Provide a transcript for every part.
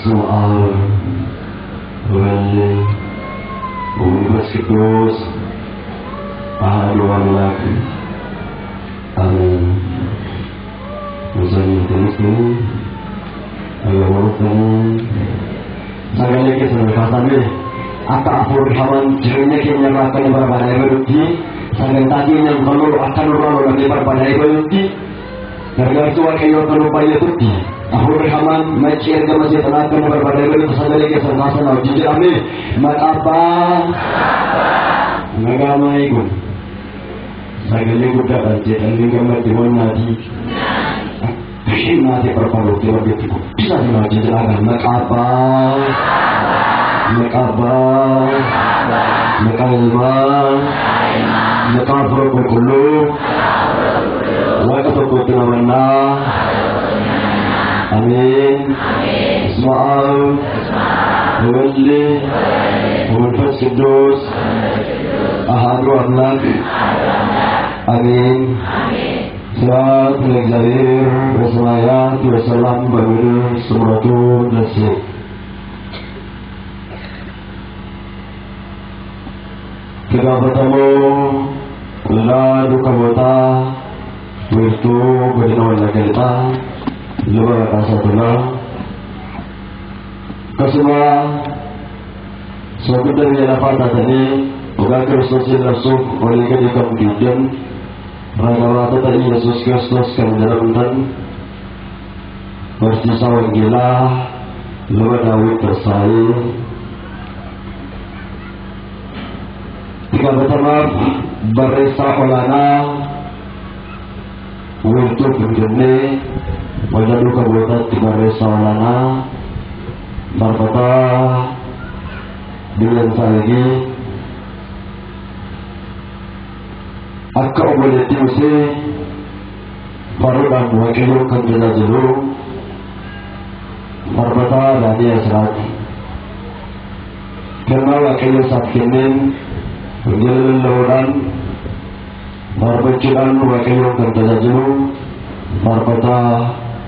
soal Wali Bungkus Kudus Pahaduan lagi Amin. Misalnya terus ini Allahumma Sagala ke sanakatan ni Aka apur hawan jadinya kini akan berpada evolusi Sagal tadi yang kalau akan orang lebih berpada evolusi Gara-gara tua kayu kalau bayar tuti Apur hawan macam yang masih tenaga berpada evolusi Sagala ke sanakatan atau jujur amin Makapa Nagama ikut Sagala kuda baca dan gambar dimana nanti Hina di perpalu tiada begitu bisa dimajukan makaba berkulu waktu berkena amin Ismail Wali Bungkus Kudus Ahadu Anak amin Salat Al-Zahir Wassalayat Wassalam Baru Semratu Nasib Kita bertemu Lalu kabota Wirtu Berdinawan Lagalita Luar Asatullah Kesemua Suatu dari yang dapat tadi Bukan Kristus Rasul Oleh kedekam Gideon Rata-rata tadi Yesus Kristus kan dalam dan bersisa gila luar Dawud tersayang. Tiga pertama berisa olana untuk berjene wajah luka buatan tiga berisa olana berkata dengan lagi Akka boleh tiusi baru dan wakil kerja dulu berbata dari asrat kerana wakil sabkinin berjalan berbicara wakil kerja dulu berbata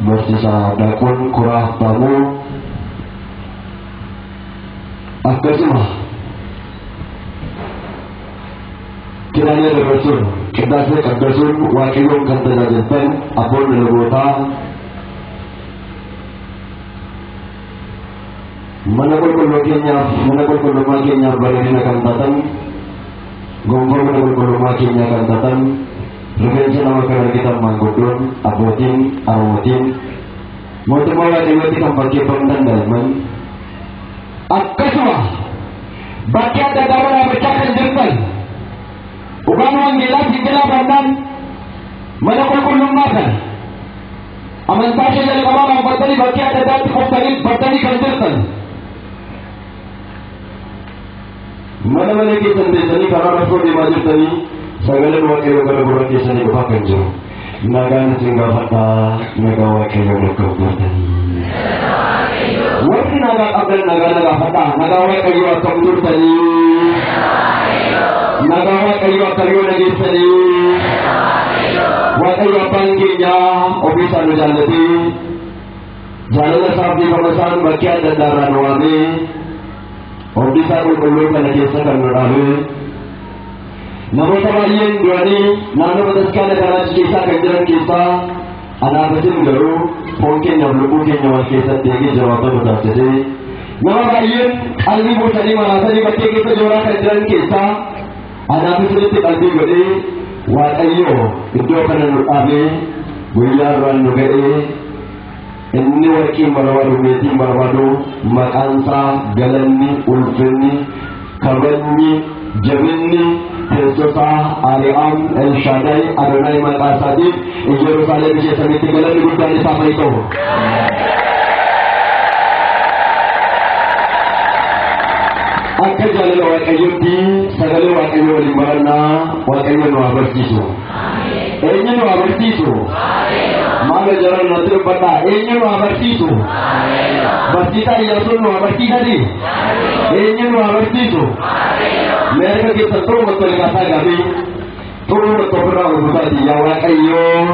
bersisa dakun kurah tamu akka semua kiranya bersul kita se bersul wakilun kantana jempen apun melebota menakul makinya balina kantatan gombol menakul makinya kantatan referensi nama kerana kita mangkutun apotin aromatin motomala dewa kita pakai pendandaman akaswa bakia dadawan bercakap jempen Bukan orang gila, gila bandan menakul makan. Aman pasal jadi kawan bertani bagi ada dati bertani kantorkan. Mana kita sendiri kalau rasul di masjid tadi, segala wakil kalau kita sendiri pakai jo. Nagan tinggal kata, naga wakil berkebun. Wakil naga kata, naga wakil berkebun tadi. Nagawa kayo lagi seni Wakaya panggilnya Obisan jalati Jalan sabdi pemasan bagian dan darah nuami Obisan ululukan lagi sedang nurahi Namun tawayin dua ni Nano bataskan adalah kisah kenjalan kita Anak besin garu Mungkin yang berbukin yang kisah tinggi jawatan bataskan Nama bayin Almi busani manasani baca kita jorah kenjalan kisah Ada sedikit albi gede, watayo itu kan nurami, buyaran nugeri, ini wakil marawadu meti marawadu, makansa galani ulfeni, kabani jamini, Yesusa Ariam El Shaddai Adonai Makasadi, Yerusalem bisa sampai galani bukan sama itu. Akan jalan wakil di segala wakil limbarana wakil nuabertisu. Ini nuabertisu. Mana jalan nanti pada ini nuabertisu. Bertita Yesus nuabertisu di. Ini nuabertisu. Mereka kita tahu betul kata kami. Tahu betul berapa betul dia wakil.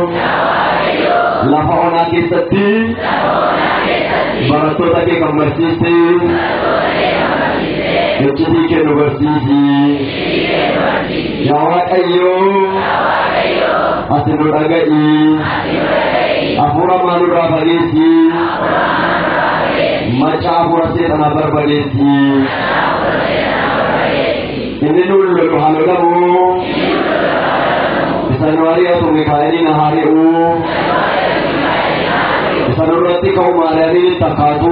Lafa orang kita di. barattoota kee kan barsiiste iccitii kee nu barsiisi yaa Waaqayyoo ati nu dhaga'i hafuura maalurraa fageessi macha hafuura seexanaa barbadeessi inni nu lolu haa lolamu isa nu ari'atu Mikaa'eliin haa ari'u isa nurratti ka'u Maariyaamiin takkaatu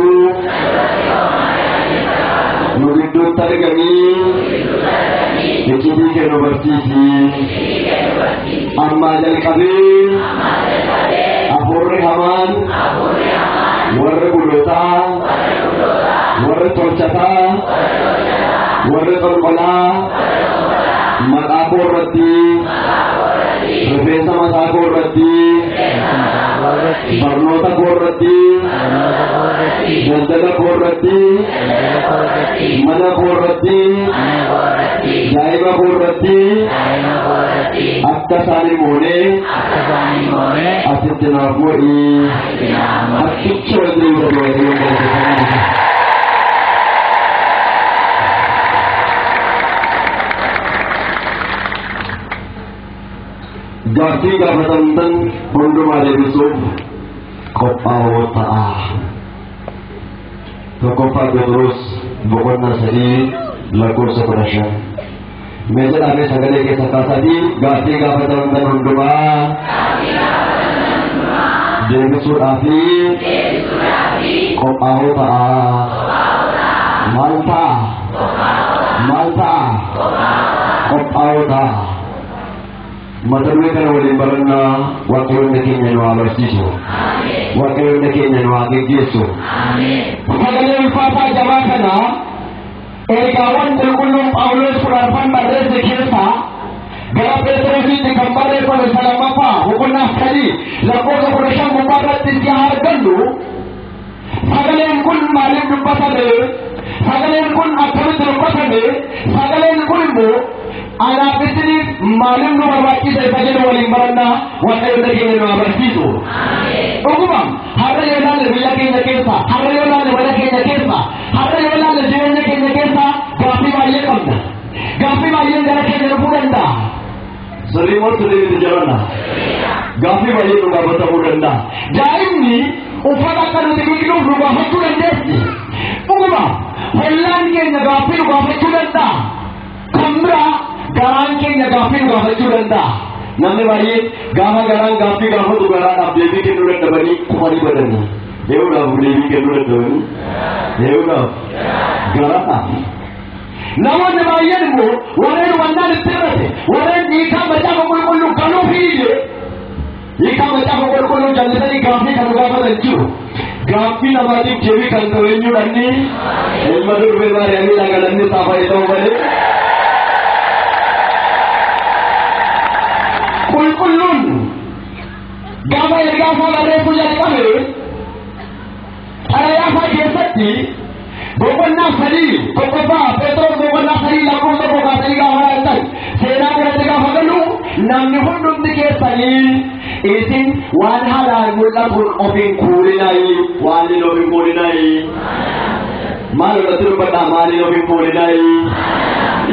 nu gidduutti argamii iccitii kee nu barsiisi ammaa jalqabee hafuurri hamaan warri bulootaa warri tolchataa warri qolqolaa maqaa koo irratti rifeensa mataa koo irratti barnoota koo irratti daldala koo irratti mana koo irratti daa'ima koo irratti akka isaan hin moone asitti naaf godhi akkicha wajjin gaaffii gaafatamtan hundumaa deebisuuf qophaa'oo ta'a. Tokkoffaa Phexros boqonnaa 3 lakkoofsa 15 mee jedhamee sagalee keessa kaasaatii gaaffii gaafatamtan hundumaa deebisuudhaafi qophaa'oo ta'a. Maal ta'a? Qophaa'oo ta'a. mata duree kana waliin barannaa Waaqayyoon keenya nu agarsiisu Waaqayyoon keenya nu geggeessu sagalee ulfaataa jabaa kana ergaawwan qulqulluun Phaawulos fudhatan barreesse keessa gara Phexrositti kan barreeffame salamaffaa boqonnaa 3 lakkoofsa 15 gubbaarratti si argannu sagaleen kun maaliif dubbatame sagaleen kun akkamitti dubbatame sagaleen kun immoo anaafisni maalin nu barbaachisa isa jedhu waliin barannaa Waaqayyoon keenya nu agarsiisu dhuguma har'a yoo ilaalle biyya keenya keessa har'a yoo ilaalle mana keenya keessa har'a yoo ilaalle jireenya keenya keessa gaaffii baay'ee qabna gaaffii baay'een gara keenya dhufuu danda'a sirrii moo sirrii miti jedhana gaaffii baay'ee nu gaafatamuu danda'a daa'imni uffata akka nuti dhiqnuuf nu gaafachuu dandeessi dhuguma hollaan keenya gaaffii nu gaafachuu danda'a kan biraa garaan keenya gaaffii nu gaafachuu danda'a namni baay'ee gaafa garaan gaaffii gaafatu garaadhaaf deebii kennuu dadhabanii kufanii badanii eeguudhaaf deebii kennuu dadhabanii eeguudhaaf garaadhaaf namoonni baay'een immoo warreen wannaan itti hirate warreen hiikaa macaafa qulqulluu kanuu fiige hiikaa macaafa qulqulluu jallisanii gaaffii kan gaafatan jiru gaaffii namaatiif deebii kan ta'u eenyuudhanni ilma durbee Maariyaamii dhagalanni isaa fayyadamu malee qulqulluun gaafa ergaasaa barreessuu jalqabe xalayaasaa keessatti boqonnaa 3 tokkoffaa Phexros boqonnaa 3 lakkoofsa 3 gaafa laaltan seenaa biratti gaafa galu namni hundumti keessanii isin waan haalaan mul'atuun of hin kuulinayi waan hin of hin kuulinayi maal irratti dubbadhaa maaliin of hin kuulinayi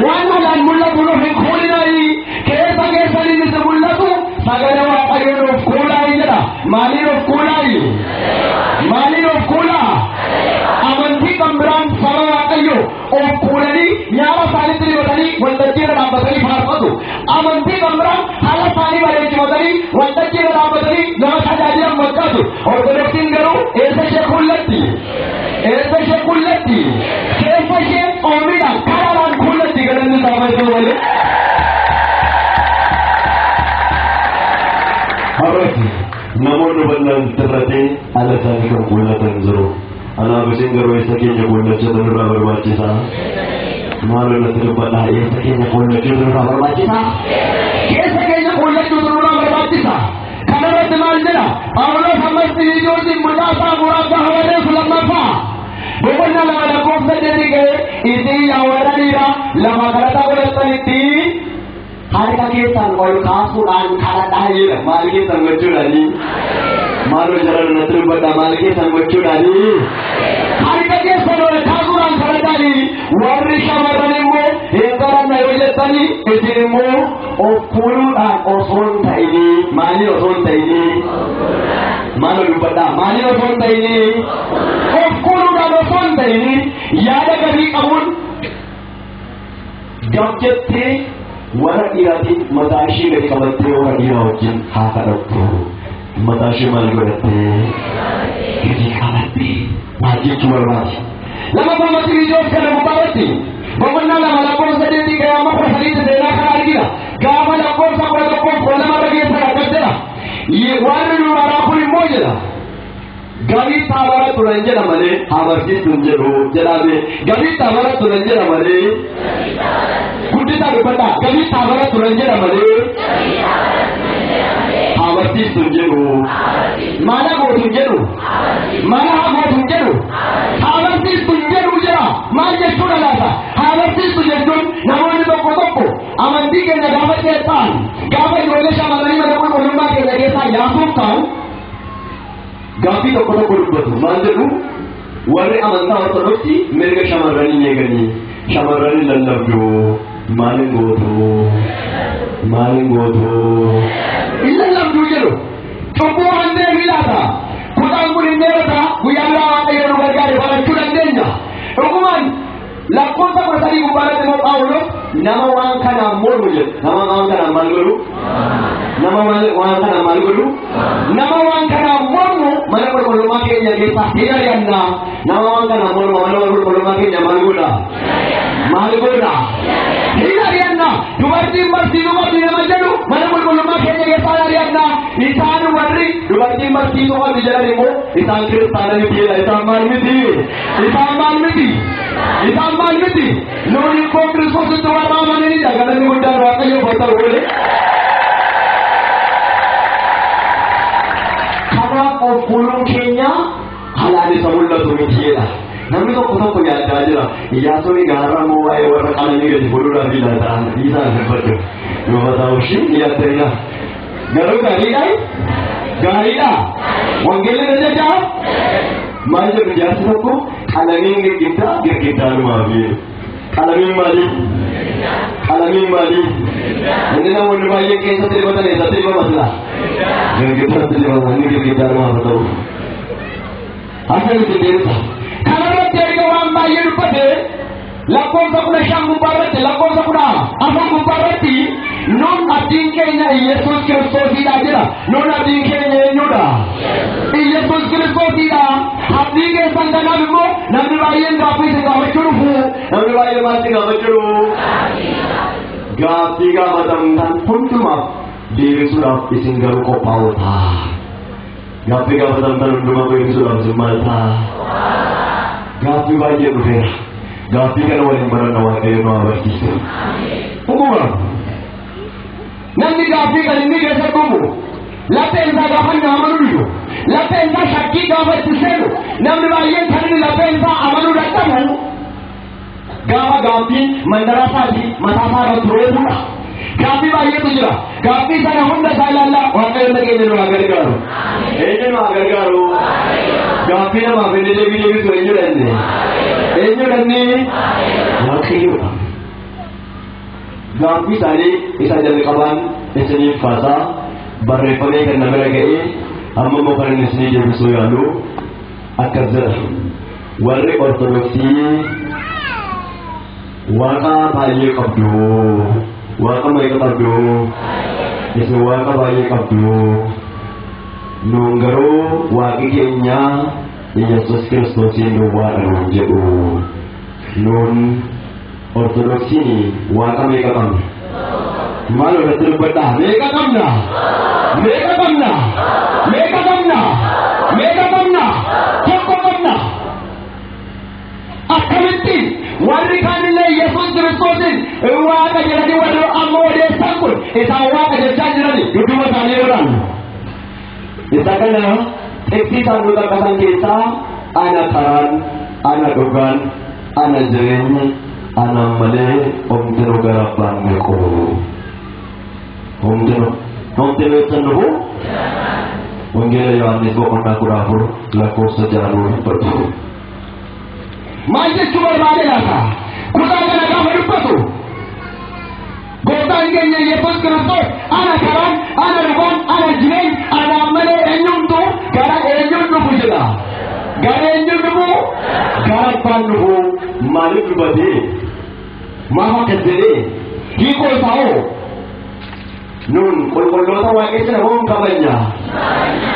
waan haalaan mul'atuun of hin kuulinayi keessa keessanii isa mul'atu sagalee Waaqayyoon of kuulaayi jedha maaliin of kuulaayi maaliin of kuulaa amantii kan biraan saba Waaqayyoo of kuulanii nyaara isaaniitti dibatanii waltajjiirra dhaabbatanii faarfatu amantii kan biraan haala isaanii bareechifatanii waltajjiirra dhaabbatanii nama tajaajilan fakkaatu ortodoksiin garuu eessa ishee kuullatti keessa ishee oomiidhaan karaadhaan kuullatti galanni isaa malee harati namoonni bal'aan sirratee ala isaanii kan kuullatan jiru anaaf isin garuu eessa keenya kuullachuu irraa barbaachisaa maaloo natti dubbadhaa eessa keenya kuullachuu irraa barbaachisaa keessa keenya kuullachuu irraa barbaachisaa kanarratti maal jedha Phaawulos ammas Xiimotewoosin mul'ataa muraasa hawareessu lammaffaa boqonnaa 2 lakkoofsa 8 ga'e isin yaa warra dhiiraa lafa kadhata godhatanitti harka keessan ol kaasuudhaan kadhadhaa jedha maal keessan gochuudhaani Malu jalan natru pada maliki sanggucu dari. Hari kerja seluruh thakuran saladari. Warri shamaranimu, hinggaran ayojatani, ejirimu, opuluran oson taini, mali oson taini. Malu pada mali oson taini, opuluran oson taini. Yada kali kamun. Gabjati, warak irati, matashi dari kabatri orang irajin hakadatu. Matashi malgorati, kiri kabatri, wajib jual wajib. Lama mati hijau sekarang mubawati. Bagaimana lapor saja di kaya apa persalin sedena kan lagi lah. Gama lapor sampai lapor lama lagi saya kerja lah. Ye waru warapuri moja lah. Gavi tawara tulanjera male, havarsi tunjeru jelabe. Gavi tawara tulanjera male. Kudita berpata. Gavi tawara tulanjera male. Havarsi tunjeru. Mana mau tunjeru? Mana mau tunjeru? Havarsi tunjeru jera. Mana sudah lasa? Havarsi tunjeru. Namun itu kotopo. Amanti kena dapat kepan. Gavi Indonesia malani mana pun rumah kena desa yang kau. Gapi to kono betul. Mandaru, wari amanta ortodoksi, mereka shamarani negani, shamarani lalabdo, malingodo. Illa lalabdo jero. Coba ande milata. Kudang pun mereka, buyala ayo bergari pada curan denda. Hukuman, lakon tak bersari kubara temu Allah. Nama orang kana mormuje, nama orang kana malguru. Nama orang kana malguru. Nama orang kana mormu. Mana pun belum makin jadi pahira yang nama orang kana mormu, mana pun belum makin jadi malgura. Hira yang dua timbar nama jadu. Mana pun belum makin jadi pahira yang Isanu warri dua timbar di jalan ibu. Isan kiri tanah itu dia. Isan malmiti. Nuri kongres khusus tuan raman ini jangan ada mudah rakyat betul boleh. Karena pulung Kenya halal di sebelah tu dia. Namun tu kita punya aja lah. Ia suri garam muai orang kanan ini di bulu lagi dah tahan. Bisa seperti. Dua tahun sih dia terima. Garu gari dah. Wanggil aja jauh. Maju berjasa aku. Kalamin kita rumah dia. Kalamin mali. Ini nama rumah yang kita terima masalah. Yang kita terima ini kita rumah betul. Apa yang kita? Kalau dari orang bayar pada, lakon sakuna syang mubarati, lakon sakuna apa mubarati, non adingkenya Yesus Kristus tidak ada, non adingkenya Yuda. Yesus Kristus tidak, adingke sangkana bimu, nabi bayar gapi segala curuhu, nabi bayar mati segala curuh. Gapi macam tan pun cuma diri sudah isinggaru ko pauta. Gapi macam tan cuma diri sudah semalta. Gapi bayar udah. Gapi kan orang beranawai dari nama Kristus. Umumlah. Nanti gapi kali ini dia sekumu. Lapen zagapan nama dulu. Lapen sakit gapai selu. Namun bayar kali ini lapen amalu datang. Gapi mendarasadi matafara turun. Gapi bayar tu juga. Gapi sana Honda Salala. Wakil lagi ini agar garu. Ini agar garu. Gapi nama bini tu ini ni. Ini wakil. Gapi tadi isa jadi kawan. Isini fasa. Berrepakai kerana mereka ini. Amma mau paling isini jadi suyalu. Akar warri ortodoksi. Waka bayi kabdu, waka mai kabdu, isu waka bayi kabdu, nunggaro waki kenya Yesus Kristus yang waru jauh, nun ortodoksi ni waka mai kabam, malu betul bedah, mereka kamna, kok kamna, akamiti. Warri kanile Yesus Kristusin waka jadi wadu amode sangkul isa waka jadi janjirani duduk masani orang isa kana seksi sangkul kasang kita anak taran anak dogan anak jering anak male omtero garapan meko omtero sanduhu Wangeela Yohaannis boqonnaa 14 lakkoofsa 6 dubbatu. Maal jechuu barbaade laata? Kutaa kana gaafa dubbatu gooftaan keenya Yesuus Kiristoos ana karaan, ana dhugaan, ana jireenya, ana malee eenyumtu gara eenyuun dhufu jedha. Gara eenyuun dhufu? Gara abbaan dhufu. Maaliif dubbate? Maaf akkas jedhee hiikoo isaa hoo? Nun qulqulloota waaqessi namoon kabanya.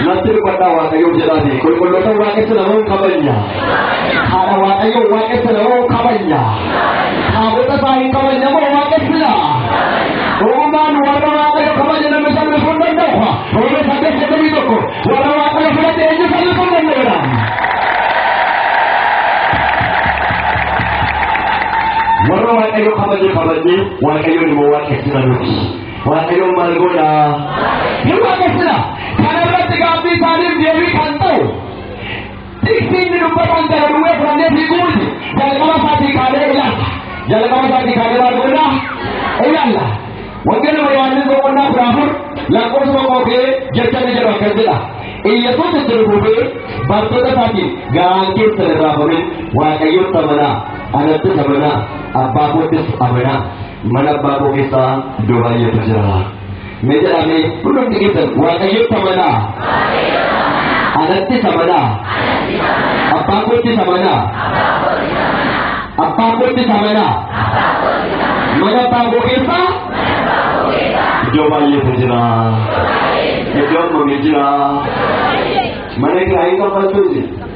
Natti dubbadhaa Waaqayyoo jedhaati. Qulqulloota waaqessi namoon kabanya. Haadha Waaqayyoo waaqessi namoon kabanya. Taabota isaa hin kabanya moo waaqessina? Ogumaan warra Waaqayyoo kabanya nama salphisuun danda'u. Roobee 8:1 warra Waaqayyoo fudhate eenyu salphisuun danda'udha. Warra Waaqayyoo kabanye Waaqayyoon immoo waaqessina nuti. Waaqayyoon maal godha? Ni waaqessina. Kana irratti gaaffii isaaniif deebii kan ta'u tiksinni dubbatan gara duwwee fudhannee fiiguuti. Jalqaba isaatii kaanee ilaalla. Jalqaba isaatii kaanee maal godha? Ilaalla. Wangeela Yohaannis boqonnaa 14 lakkoofsa 1 jecha ni jedhu akkas jedha. Yesuus itti dhufee bartoota isaatiin garaan keessa hin raafamin Waaqayyoon amanaa, anatti amanaa, abbaa kootis amanaa. Mana abbaa koo keessaa iddoo baay'eetu jira. Mee jedhamee hundumti keessan Waaqayyoon amanaa, anatti amanaa, abbaa kootis amanaa, abbaa kootis amanaa. Mana abbaa koo keessaa iddoo baay'eetu jira. Iddoo ammamii jira. Mana kiraayii kaffaltuu jira.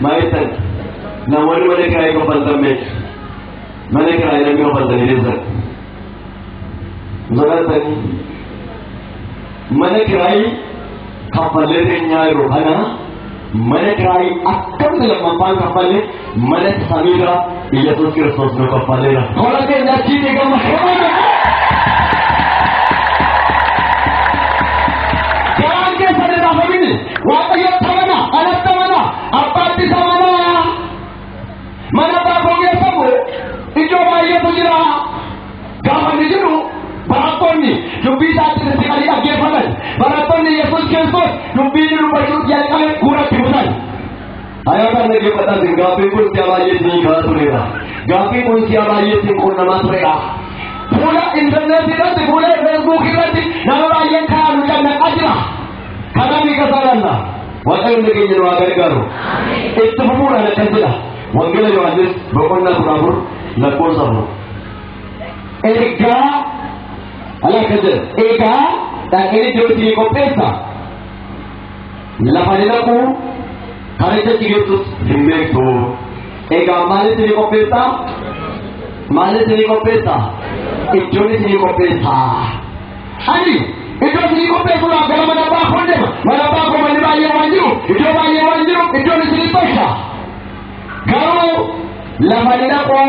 Maayittan namoonni mana kiraayii kaffaltan beeku. Mana kiraayii namni kaffaltanii deessan. Zolatanii mana kiraayii kaffallee keenyaa yeroo kana mana kiraayii akkamitti lammaffaan kaffalle mana samiirra Yesuus Kiristoos nu kaffalleera. Hola keenya achiitii gama garaan keessa hin raafamin Waaqayyoon amanaa, anatti amanaa, abbaatti amanaa. Mana abbaa koo keessa iddoo baay'eetu jira. Gaafa inni jiru barattoonni dubbii isaatti siqanii dhaggeeffatan. Barattoonni Yesuus Kiristoos dubbii inni dubbachuuf jalqabe guuratti buusan. Ayyaana dhaggeeffatan gaaffiin kun si'a baay'eetiin kaa tureera. Gaaffiin kun si'a baay'eetiin qunnamaa tureera. Fuula intarneetii irratti, fuula feesbuukii irratti nama baay'een kaa'aa nu cannaqaa jira. Kanaaf hiika isaadhaalla. Waaqayyoon nageenya nu haa gargaaru. Itti fufuudhaan akkas jedha. Wangeela Yohaannis boqonnaa 14 lakkoofsa 4. Egaa akkas jedha. egaa dhaqee iddoo itti qopheessa. Lafa ni naqu karicha jigeessus hin beektu. Egaa maalitti ni qopheessa? Maalitti ni qopheessa? Iddoon itti ni qopheessa. Ani iddoo itti qopheessuudhaaf gara mana abbaa koo deema. Mana abbaa koo manni baay'ee waan jiru, iddoo baay'ee waan jiru, iddoon itti qopheessa. Garuu lafa ni naqu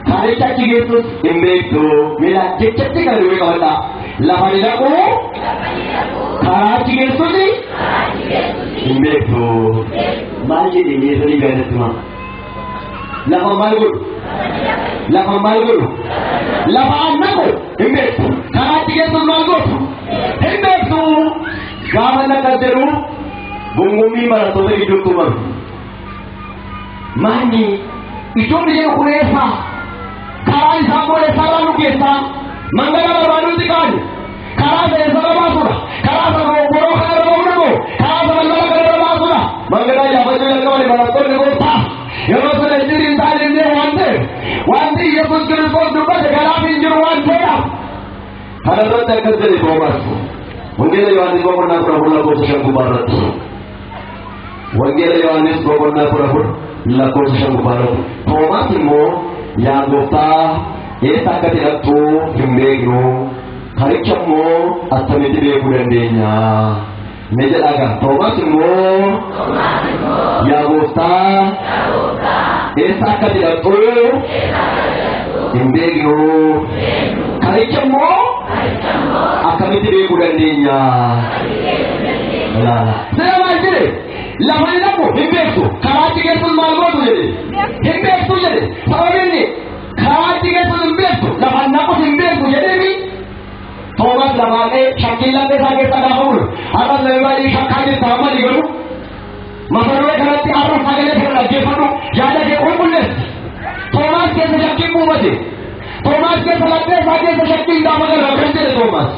karicha jigeessus hin beektu. Mila jechatti kana duwwee qabadha. Lafa ni naqu karaa jigeessus hin beektu. Maal jedhee meesanii gaadatti maa? lafa maal godhu? Lafa maal godhu? Lafa annaqu hin beektu. Karaa jigeessus maal godhu? Hin beektu. Gaafa nakkas jedhu gungummii barattoota gidduutti maru. Maanni ijoollee jedhu kuneessa karaa isaa boolessaarraa nu geessa mangala barbaaduutti kaani karaa seensa baasudha karaa boroo kana rabamuudhamoo karaa balbala kana rabaasudha mangala yaafachuu jalqabani barattoonni gooftaa yeroo sana jirii isaan illee waan ta'eef wanti Yesuus Kiristoos dubbate kanaaf hin jiru waan ta'eef. Kana irratti akkas jedhe Toomaas. Wangeela Yohaannis boqonnaa 14 lakkoofsa 5 gubbaarratti. Wangeela Yohaannis boqonnaa 14 lakkoofsa 5 gubbaarratti. Toomaas immoo yaa gooftaa eessa akka hidhattu hin beeknu. Karicha immoo akkamitti beekuu dandeenya? Ne jedhaga. Toomaas immoo yaa gooftaa eessa akka hidhattu hin beeknu. Karicha immoo akkamitti beekuu dandeenya? Seera maal jedhe? Lafa ni naqu hin beektu. Karaa jigeessus maal godhu jedhe? Hin beektu jedhe. Sababni karaa jigeessus hin beektu. Lafa naqus hin beektu jedheemi. Toomaas lamaanee shakkiin lafa isaa keessa gaafa bulu. Har'a namni baay'ee shakkaa jirta. Mafaroo kanatti arra sagalee kana dhaggeeffadhu yaada kee qulqulleessi. Toomaas keessa shakkiin uumate. Toomaas keessa laphee isaa keessa shakkiin gaafa gara kan jedhe Toomaas.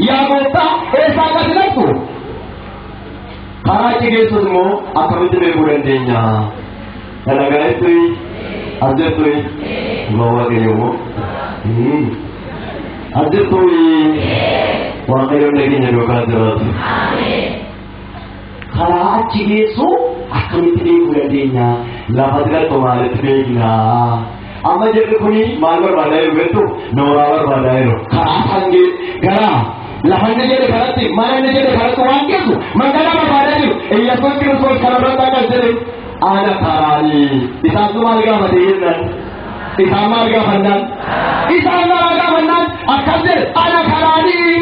Yaa gooftaa eessaa akka filattu? Karaa achi geessus immoo akkamitti beekuu dandeenya? Dalagaa'itti ajjettui Waaqayyo ajjettui Waaqayyo nageenya duukaa jiraatu. Karaa achi geessu akkamitti beekuu dandeenya? Lafatti galtu maalitti beekna? Amma jirri kuni maal barbaadaa jiru beektu? Nooraa barbaadaa jiru. Karaa sangee garaa lafanni jedhe kanatti mananni jedhe kanatti waan geessu magaalaa barbaadaa jiru. Iyyaasuun Kiristoos kana biratti akka jedhe ana karaanii isaantu maal gaafate jennaan? Isaan maal gaafannaan? Isaan maal gaafannaan? Akkas jedhe ana karaanii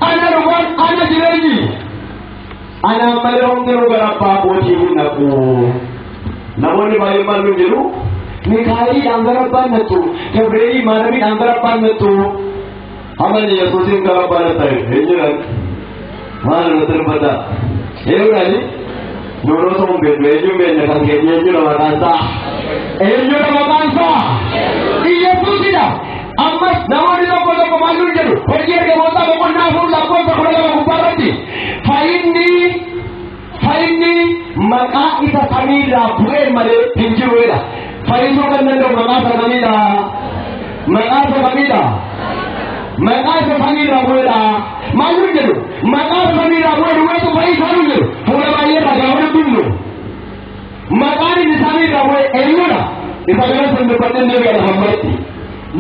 ana dhugaan ana jireenyi ana malee hundinuu gara abbaa kootii hin naqu. Namoonni baay'een maal nu jedhu? Mikaa'eliidhaan gara abbaan nattu, Gabreelii Maaramiidhaan gara abbaan nattu. Amani Yesuusin gara abbaan natta'e eenyudhaan? Maal irratti dubbata? Eenyudhaani? Nuurota humbeeddu eenyuun beekna kan keenya eenyudha maqaan isaa? Eenyudha maqaan isaa? Yesuusidha. Ammas namoonni tokko tokko maal nu jedhu? Hojii ergamootaa boqonnaa afur lakkoofsa 12 gubbaarratti fayyinni maqaa isa samiirraa bu'ee malee hin jiruudha. Fayyisuu kan danda'u maqaa isa samiidha. Maqaa isa samiidha. Maqaa isa samiirraa bu'eedha. Maal nu jedhu? Maqaa isa samiirraa bu'ee dhuweetu fayyisaa nu jedhu. Fuula baay'eerraa gaafa dubbifnu. Maqaan inni samiirraa bu'ee eenyudha? Isa garas hin dubbadhin deebi'a lafa maratti.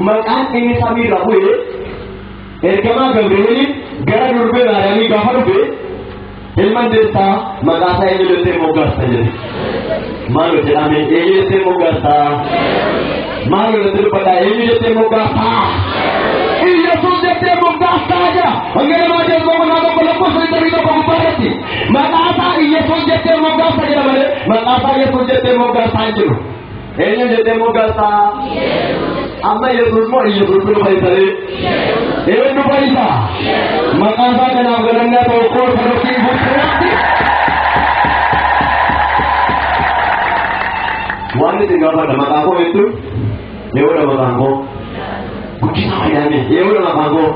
Maqaan inni samiirraa bu'ee ergamaa Gabreelii gara durbee Maariyaamii gaafa dhufe ilman deessaa maqaa isaa eenyu jettee moggaasta jedhe. Maal jedhame eenyu jettee moggaasta? Maal irratti dubbadhaa eenyu jettee moggaasta? Yesuus jettee moggaasta jira. Wangeela Maatiyoos boqonnaa tokko lakkoofsa 21 gubbaarratti maqaa isaa Yesuus jettee moggaasta jedha malee maqaa isaa Yesuus jettee moggaasta hin jiru. Eenyu jettee moggaasta? Amma Yesuus moo Yesuus nu fayyisaree? Eenyu fayyisa? Maqaa isaa kanaaf galannaa ta'u koor kanatti buusuudhaatti. Waan isin gaafadha maqaa koo jettu? Eewudha maqaan koo? Guddisaa fayyadame eewudha maqaan koo?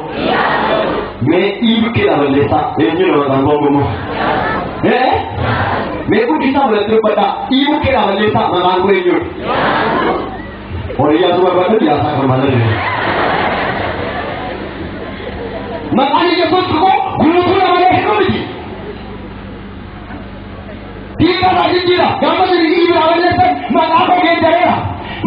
Mee dhiibukkeedha balleessaa eenyudha maqaan koo gumu? Mee guddisaa balleessaa dubbadhaa dhiibukkeedha balleessaa maqaan koo eenyudha? Horii asuma barbaadu yaasaa kan malee. Maqaan Yesuus koo guutuudha malee hin miti. Dhiiga isaa jijjiira gaafa isin dhiibira balleessan maqaa koo geeddareera.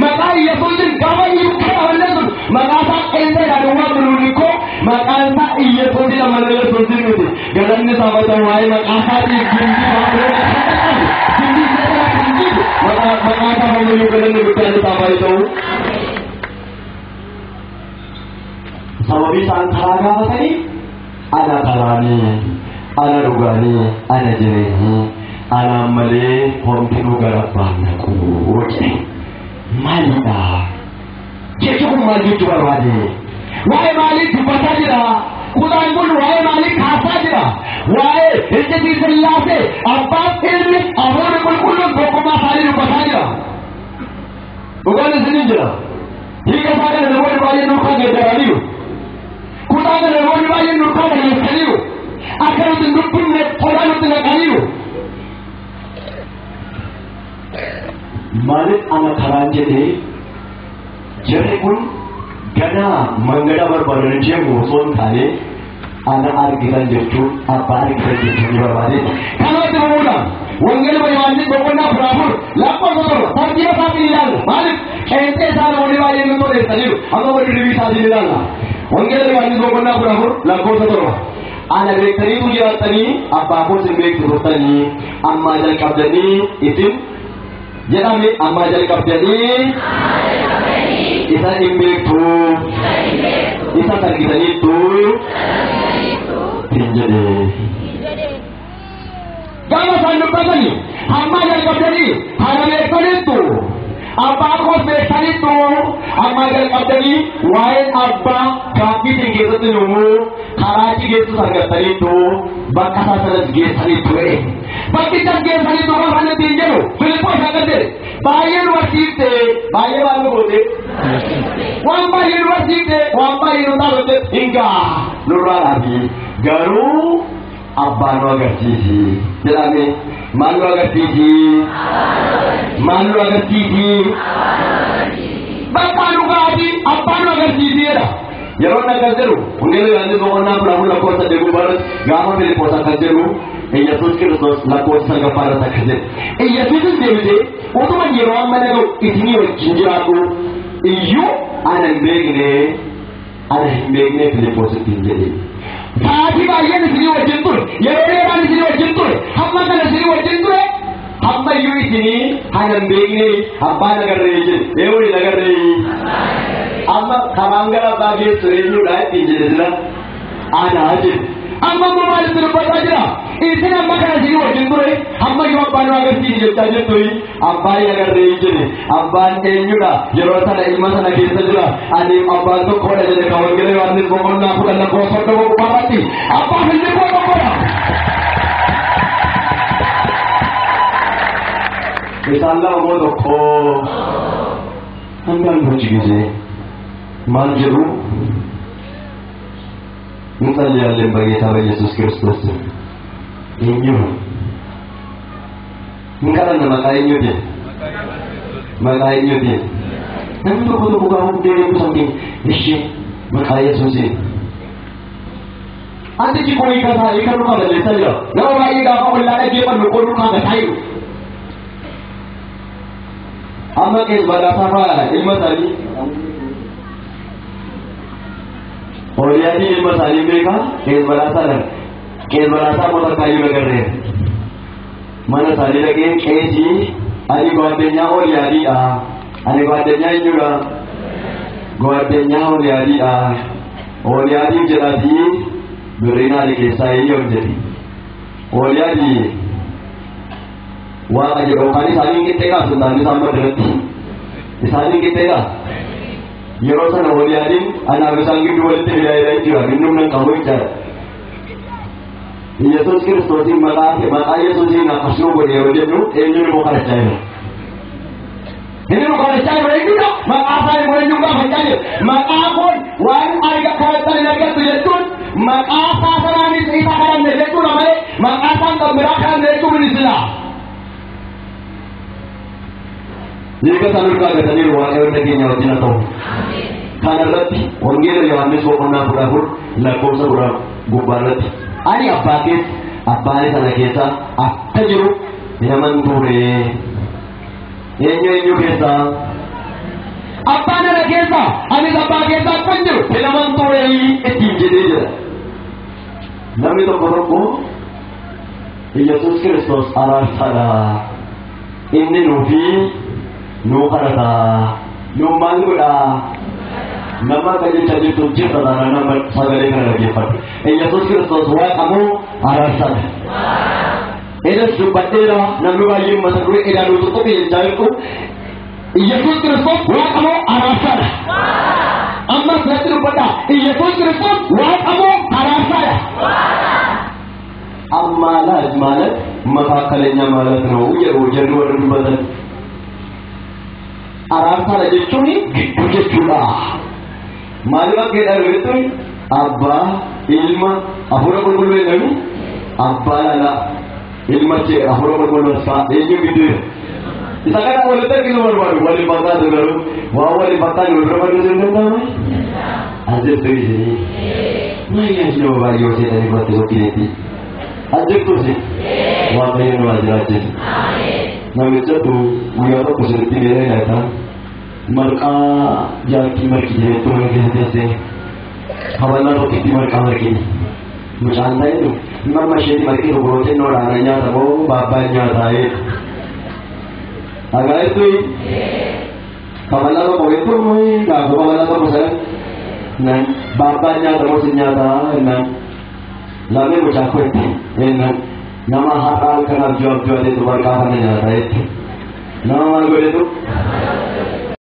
Maqaan Yesuusin gaafa dhiibukkeedha balleessun maqaa isaa qeenseedha duwwaa buluuni koo maqaan isaa Yesuusidha malee Yesuusin miti. Galanni isaa bata waa'ee maqaa isaatiif gindii baafuree maqaa isaa fayyaduu galanni guddaan isaa baay'ee ta'u. Sababii isaan karaa gaafatanii ana karaanii, ana dhugaanii, ana jireenyi, ana malee homtinuu gara abbaan naqu jedhe. Maalidha? Jechuun kun maal jechuu barbaade? Waa'ee maalii dubbataa jira? Kutaan kun waa'ee maalii kaasaa jira? Waa'ee ejjetii sillaasee abbaan ilmi hafuurri qulqulluun tokkummaa isaanii dubbataa jira. Dhugaan isiniin jira. Hiika isaa kana namoonni baay'een duukaa geeddaraniiru. Kutaa kana namoonni baay'een duukaa galeessaniiru. Akka nuti hin dubbifne sodaa nutti naqaniiru. Maaliif ana karaan jedhee jarri kun ganaa mangada barbaadan deemu osoo hin taane ana argitan jechuun abbaa argitan jechuun ni barbaade. Kanatti bahuudhaan wangeela Yohaannis boqonnaa 14 lakkoofsa 7 tartiiba isaatiin ilaalu. Maaliif qeenxee isaa namoonni baay'een nu toleessaniiru amma wali ribii isaatiin ilaalla. Wangeela Yohaannis boqonnaa 14 lakkoofsa 7 ana beektaniitu jiraattanii abbaa koos hin beektanii ammaa jalqabdanii isin jedhame ammaa jalqabdanii isa hin beektu isa argitaniittu hin jedhee. Gaafa isaan dubbatanii ammaa jalqabdanii kana beektaniittu abbaa koos beektaniittu ammaa jalqabdanii waa'een abbaa gaaffii isin keessa keessatti immoo karaa geessu argataniitu bakka sanas geessanii ture. Bakkichas geessanii ture kan ittiin jedhu Filiphos akkasii baay'ee nu barsiifte baay'ee waan nu goote waan baay'ee nu barsiifte waan baay'ee nu taasifte hingaa nurraa dhaabi garuu abbaa nu agarsiisi jedhame maal nu agarsiisi maal nu agarsiisi bakka nu gaati abbaa nu agarsiisi jedha. Yeroo nagaa jedhu hundee yaadni boqonnaa fudhamu lakkoofsa deeguu barat gaafa Filiphos akka jedhu Yesuus Kiristoos lakkoofsa sagaffaarratti akka jedhe Yesuusis deebisee utuma yeroo amma dhaga'u isinii wajjin jiraatu iyyuu ana hin beekne Filiphos ittiin jedhe. Sa'aatii baay'een isinii wajjin ture yeroo dheeraan isinii wajjin ture hamma kana isinii wajjin ture hamma iyyuu isinii ana hin beekne abbaan agarree jedhe eewwanii agarree amma karaan gara abbaa geessu eenyudha ittiin jedhe jira aanaa jedhe amma immoo maalitti dubbataa jira isin amma kana isinii wajjin ture hamma iyyuu abbaan nu agarsiisi jechaa jirtu abbaan agarree jedhe abbaan eenyudha yeroo sana ilma sana keessa jira ani abbaan tokkodha jedhe kan wangeela Yohaannis boqonnaa 10 lakkoofsa 1 gubbaarratti abbaa Filiphos tokkodha. Isaan lama moo tokko hangaan hojii gisee maal jedhu እንጸልያለን በጌታ በኢየሱስ ክርስቶስ eenyu እንቀረን መቃየኞቴ namni tokko tokko gaafa hundee samtiin ishee maqaa Yesuusiin anti jikoo hiikataa hiikan dhumaa balleessaa jira nama baay'ee gaafa ollaa dhaggeeffannu qoluu kaagataa jiru amma qees badhaasaa fa'aa ilma isaanii Oliyaati ilma isaanii beekaa qees badhaasaa moota kaayyuu nagarree mana isaanii dhaqee qeesii ani gwaaddenyaa Oliyaatiidha ani gwaaddenyaa eenyudha gwaaddenyaa Oliyaatiidha Oliyaatiif jedhaatii birriinaali keessaa eeyyoon jedhi Oliyaati waaqa jedhu kan isaanii qixxeedhaaf suntaan isaan maddaratti isaanii qixxeedhaaf yeroo sana Oliyaatiin anaaf isaan gidduu walitti hidhaa'ee jira innumnan qabu jechaadha. Yesuus Kiristoosiin maqaa Yesuusiin akkasuma godhe yeroo jennu eenyuun immoo kadhachaa jira. Inni nu kadhachaa jira eenyudha maqaa isaa immoo eenyuun gaafachaa jira. Maqaa kun waan arga kadhatan hin argattu jechuun maqaa isaa sanaanis isa kadhanne jechuudha malee maqaa isaan kan biraa kadhanne jechuun ni sila. Jika sanur kagatanii waaqayyoon dhageenya wajjin haa ta'u. Kanarratti wangeela Yohaannis boqonnaa 14 lakkoofsa 10 gubbaarratti ani abbaan sana keessa akka jiru naman ture. Eenyu keessa abbaan sana keessa anis abbaa keessa akka jiru naman ture ittiin jedhee jira. Namni tokko Yesuus Kiristoos araarsaadha. Inni nuufi nuu kadhata nuu maal godha nama qajeelcha jirtu jirta nama sagalee kana dhaggeeffatu Yesuus Kiristoos waaqamoo araarsaadha. Edas dubbadheera namni baay'een mata duree edaaluu tokko jechaa jirtu Yesuus Kiristoos waaqamoo araarsaadha. Ammas natti dubbadha Yesuus Kiristoos waaqamoo araarsaadha. Amma ማለት መካከለኛ ማለት ነው የወጀሩ ወርዱበታል araarsaadha jechuun gidduu jechuudha. Maaliif akka jedhamu jechuun abbaa ilma hafuura qulqulluu jedhanii abbaa lala ilma jee hafuura qulqulluu isaa eenyu gidduu isa kana walitti arginu barbaadu waliin fakkaatu garuu waan waliin fakkaatu wal bira faduu hin danda'amu ajjirtuu ishee maayyaa yoo baay'ee seetanii bakki tokkineetti ajjirtuusi waaqayyo nu ajiraachisa. Namichatu guyyaa tokko sirriitti beera ilaataan marqaa jaartii marqii jireetu mana keessa teessee hawannaa tokkitti marqaa marqii mucaan ta'etu nama isheetti marqii tokkorootee noodhaana nyaata moo baabbaan nyaataa dhagaa'etu hawannaa tokko beektu gaafuu hawannaa tokko sana baabbaan nyaata moo sin nyaataa lamee mucaa koetti nama har'aan kanaaf jawaab jawaatee tu marqaa kana nyaataa jetti nama maal godhetu